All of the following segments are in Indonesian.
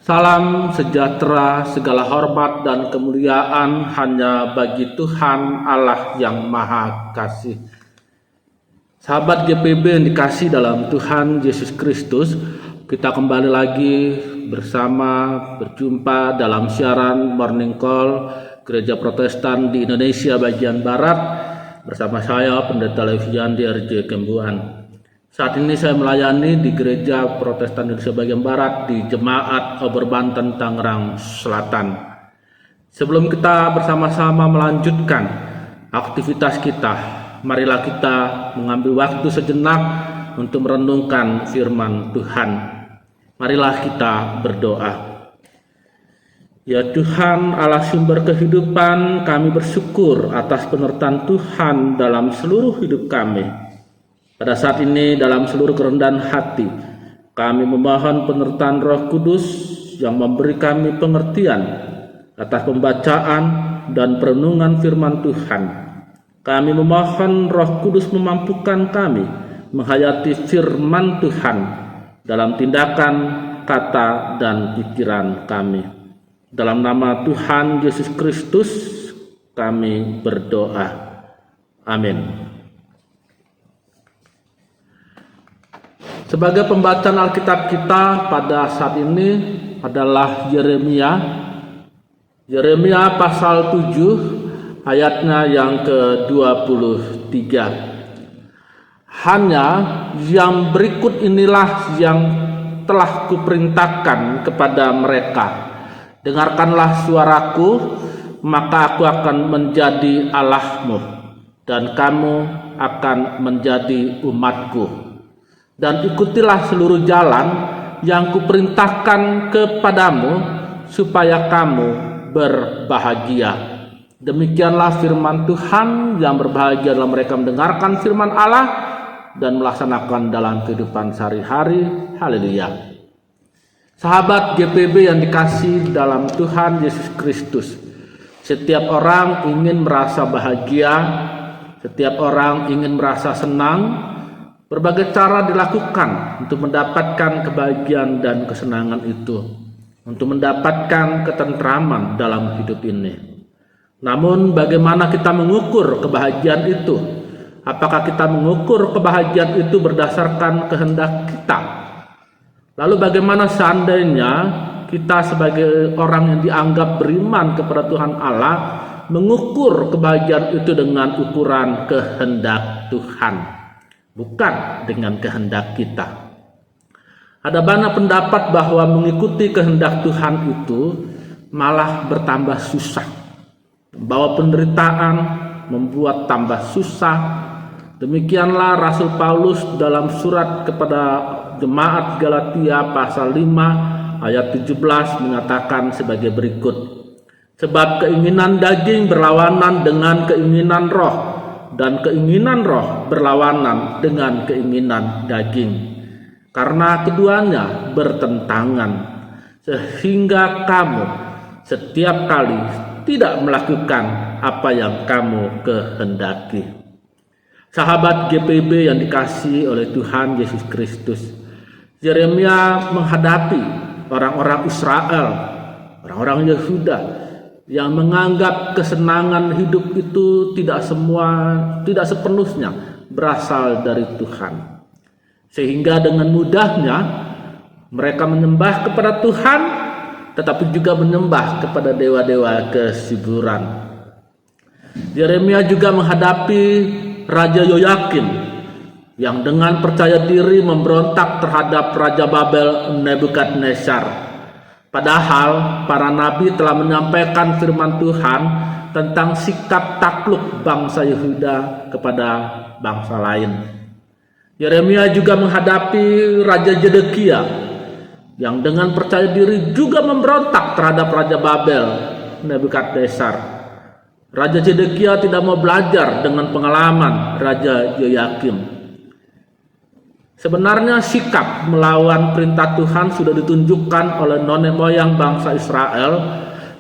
Salam sejahtera, segala hormat dan kemuliaan hanya bagi Tuhan Allah yang Maha Kasih. Sahabat GPB yang dikasih dalam Tuhan Yesus Kristus, kita kembali lagi berjumpa dalam siaran Morning Call Gereja Protestan di Indonesia bagian Barat bersama saya Pendeta Levian DRJ Kembuan. Saat ini saya melayani di Gereja Protestan Indonesia bagian Barat di Jemaat Oberbanten Tangerang Selatan. Sebelum kita bersama-sama melanjutkan aktivitas kita, marilah kita mengambil waktu sejenak untuk merenungkan firman Tuhan. Marilah kita berdoa. Ya Tuhan Allah sumber kehidupan, kami bersyukur atas penyertaan Tuhan dalam seluruh hidup kami. Pada saat ini dalam seluruh kerendahan hati, kami memohon penyertaan Roh Kudus yang memberi kami pengertian atas pembacaan dan perenungan firman Tuhan. Kami memohon Roh Kudus memampukan kami menghayati firman Tuhan dalam tindakan, kata, dan pikiran kami. Dalam nama Tuhan Yesus Kristus kami berdoa. Amin. Sebagai pembacaan Alkitab kita pada saat ini adalah Yeremia pasal 7 ayatnya yang ke-23. Hanya yang berikut inilah yang telah kuperintahkan kepada mereka. Dengarkanlah suaraku, maka aku akan menjadi Allahmu dan kamu akan menjadi umatku. Dan ikutilah seluruh jalan yang kuperintahkan kepadamu supaya kamu berbahagia. Demikianlah firman Tuhan, yang berbahagia adalah mereka mendengarkan firman Allah dan melaksanakan dalam kehidupan sehari-hari. Haleluya. Sahabat GPB yang dikasihi dalam Tuhan Yesus Kristus, setiap orang ingin merasa bahagia, setiap orang ingin merasa senang. Berbagai cara dilakukan untuk mendapatkan kebahagiaan dan kesenangan itu, untuk mendapatkan ketentraman dalam hidup ini. Namun bagaimana kita mengukur kebahagiaan itu? Apakah kita mengukur kebahagiaan itu berdasarkan kehendak kita? Lalu bagaimana seandainya kita sebagai orang yang dianggap beriman kepada Tuhan Allah mengukur kebahagiaan itu dengan ukuran kehendak Tuhan, bukan dengan kehendak kita? Ada banyak pendapat bahwa mengikuti kehendak Tuhan itu malah bertambah susah, membawa penderitaan, membuat tambah susah. Demikianlah Rasul Paulus dalam surat kepada Jemaat Galatia pasal 5 ayat 17 mengatakan sebagai berikut: sebab keinginan daging berlawanan dengan keinginan roh, dan keinginan roh berlawanan dengan keinginan daging, karena keduanya bertentangan, sehingga kamu setiap kali tidak melakukan apa yang kamu kehendaki. Sahabat GPB yang dikasihi oleh Tuhan Yesus Kristus, Yeremia menghadapi orang-orang Israel, orang-orang Yehuda yang menganggap kesenangan hidup itu tidak sepenuhnya berasal dari Tuhan. Sehingga dengan mudahnya mereka menyembah kepada Tuhan, tetapi juga menyembah kepada dewa-dewa kesuburan. Yeremia juga menghadapi Raja Yoyakim yang dengan percaya diri memberontak terhadap Raja Babel Nebukadnezar. Padahal para nabi telah menyampaikan firman Tuhan tentang sikap takluk bangsa Yehuda kepada bangsa lain. Yeremia juga menghadapi Raja Zedekia yang dengan percaya diri juga memberontak terhadap Raja Babel Nebukadnezar. Raja Zedekia tidak mau belajar dengan pengalaman Raja Yoyakim. Sebenarnya sikap melawan perintah Tuhan sudah ditunjukkan oleh nenek moyang bangsa Israel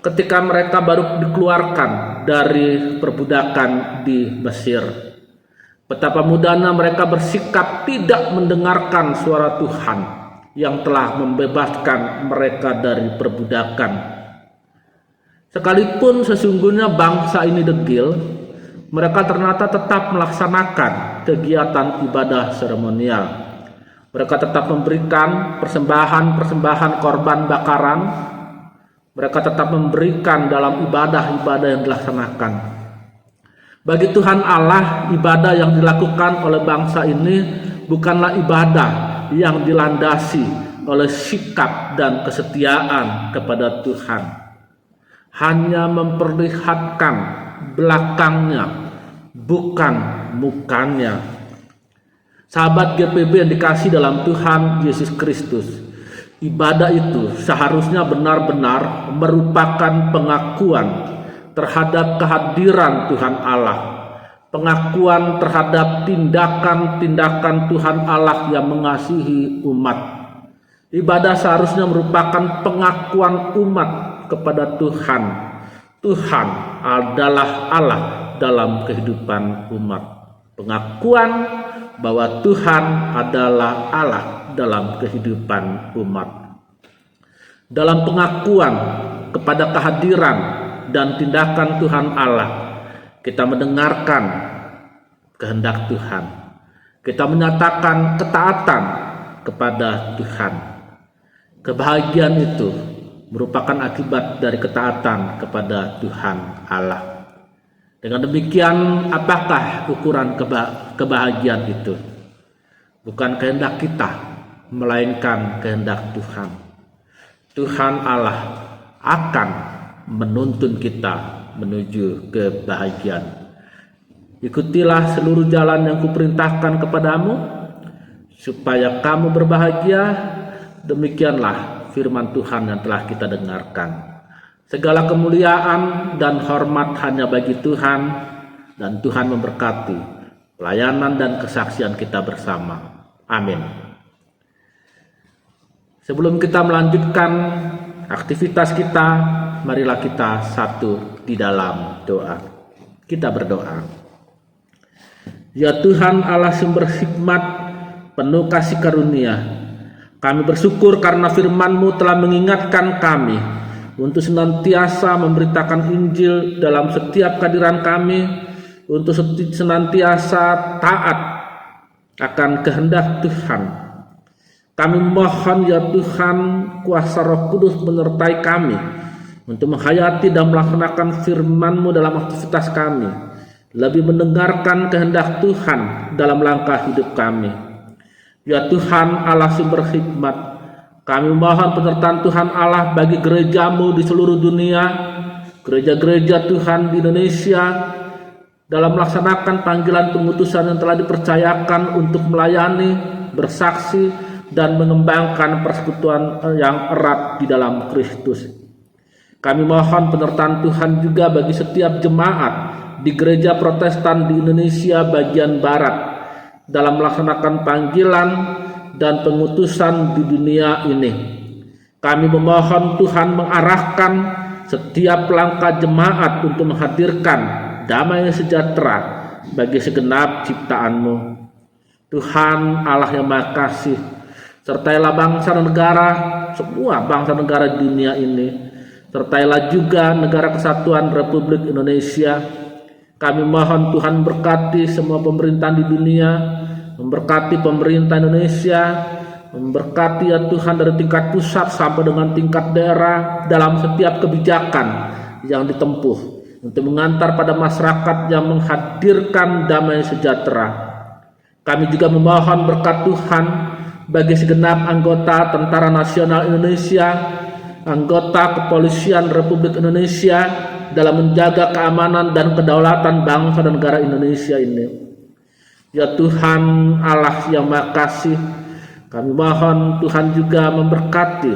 ketika mereka baru dikeluarkan dari perbudakan di Mesir. Betapa mudahnya mereka bersikap tidak mendengarkan suara Tuhan, yang telah membebaskan mereka dari perbudakan. Sekalipun sesungguhnya bangsa ini degil, mereka ternyata tetap melaksanakan kegiatan ibadah seremonial. Mereka tetap memberikan persembahan-persembahan korban bakaran. Mereka tetap memberikan dalam ibadah-ibadah yang dilaksanakan. Bagi Tuhan Allah, ibadah yang dilakukan oleh bangsa ini bukanlah ibadah yang dilandasi oleh sikap dan kesetiaan kepada Tuhan. Hanya memperlihatkan belakangnya, bukan mukanya. Sahabat GPB yang dikasih dalam Tuhan Yesus Kristus, ibadah itu seharusnya benar-benar merupakan pengakuan terhadap kehadiran Tuhan Allah, pengakuan terhadap tindakan-tindakan Tuhan Allah yang mengasihi umat. Ibadah seharusnya merupakan pengakuan umat kepada Tuhan. Tuhan adalah Allah dalam kehidupan umat. Pengakuan bahwa Tuhan adalah Allah dalam kehidupan umat. Dalam pengakuan kepada kehadiran dan tindakan Tuhan Allah, kita mendengarkan kehendak Tuhan. Kita menyatakan ketaatan kepada Tuhan. Kebahagiaan itu merupakan akibat dari ketaatan kepada Tuhan Allah. Dengan demikian, apakah ukuran kebahagiaan itu? Bukan kehendak kita, melainkan kehendak Tuhan. Tuhan Allah akan menuntun kita menuju kebahagiaan. Ikutilah seluruh jalan yang kuperintahkan kepadamu, supaya kamu berbahagia. Demikianlah firman Tuhan yang telah kita dengarkan. Segala kemuliaan dan hormat hanya bagi Tuhan, dan Tuhan memberkati pelayanan dan kesaksian kita bersama. Amin. Sebelum kita melanjutkan aktivitas kita, marilah kita satu di dalam doa. Kita berdoa. Ya Tuhan Allah sumber hikmat, penuh kasih karunia, kami bersyukur karena firman-Mu telah mengingatkan kami untuk senantiasa memberitakan Injil dalam setiap kehadiran kami, untuk senantiasa taat akan kehendak Tuhan. Kami mohon ya Tuhan, kuasa Roh Kudus menyertai kami untuk menghayati dan melaksanakan firman-Mu dalam aktivitas kami, lebih mendengarkan kehendak Tuhan dalam langkah hidup kami. Ya Tuhan Allah sumber hikmat, kami mohon penyertaan Tuhan Allah bagi gereja-Mu di seluruh dunia, gereja-gereja Tuhan di Indonesia, dalam melaksanakan panggilan pengutusan yang telah dipercayakan untuk melayani, bersaksi, dan mengembangkan persekutuan yang erat di dalam Kristus. Kami mohon penyertaan Tuhan juga bagi setiap jemaat di gereja Protestan di Indonesia bagian Barat, dalam melaksanakan panggilan dan pengutusan di dunia ini. Kami memohon Tuhan mengarahkan setiap langkah jemaat untuk menghadirkan damai sejahtera bagi segenap ciptaan-Mu. Tuhan Allah yang Maha Kasih, sertailah bangsa dan negara, semua bangsa negara di dunia ini, sertailah juga negara kesatuan Republik Indonesia. Kami mohon Tuhan berkati semua pemerintahan di dunia, memberkati pemerintah Indonesia, memberkati ya Tuhan dari tingkat pusat sampai dengan tingkat daerah dalam setiap kebijakan yang ditempuh untuk mengantar pada masyarakat yang menghadirkan damai sejahtera. Kami juga memohon berkat Tuhan bagi segenap anggota Tentara Nasional Indonesia, anggota Kepolisian Republik Indonesia dalam menjaga keamanan dan kedaulatan bangsa dan negara Indonesia ini. Ya Tuhan Allah yang Maha Kasih, kami mohon Tuhan juga memberkati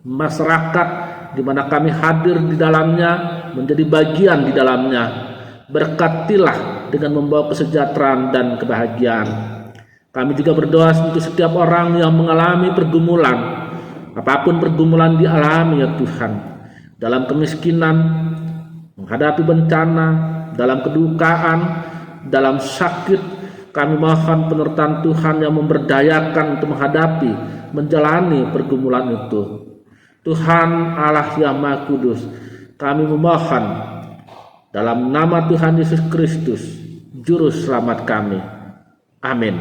masyarakat di mana kami hadir di dalamnya, menjadi bagian di dalamnya. Berkatilah dengan membawa kesejahteraan dan kebahagiaan. Kami juga berdoa untuk setiap orang yang mengalami pergumulan, apapun pergumulan dialami ya Tuhan, dalam kemiskinan, menghadapi bencana, dalam kedukaan, dalam sakit, Kami mohon penyertaan Tuhan yang memberdayakan untuk menghadapi, menjalani pergumulan itu. Tuhan Allah yang Maha Kudus, kami memohon dalam nama Tuhan Yesus Kristus, Juru Selamat kami. Amin.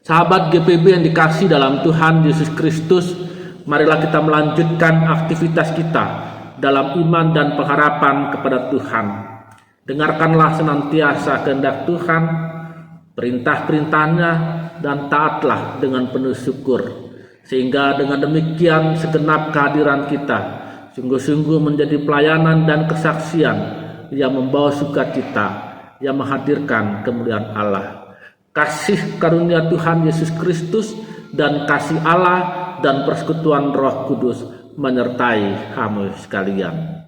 Sahabat GPB yang dikasihi dalam Tuhan Yesus Kristus, marilah kita melanjutkan aktivitas kita dalam iman dan pengharapan kepada Tuhan. Dengarkanlah senantiasa kehendak Tuhan, perintah-perintahnya, dan taatlah dengan penuh syukur. Sehingga dengan demikian segenap kehadiran kita sungguh-sungguh menjadi pelayanan dan kesaksian yang membawa sukacita, yang menghadirkan kemuliaan Allah. Kasih karunia Tuhan Yesus Kristus dan kasih Allah dan persekutuan Roh Kudus menyertai kamu sekalian.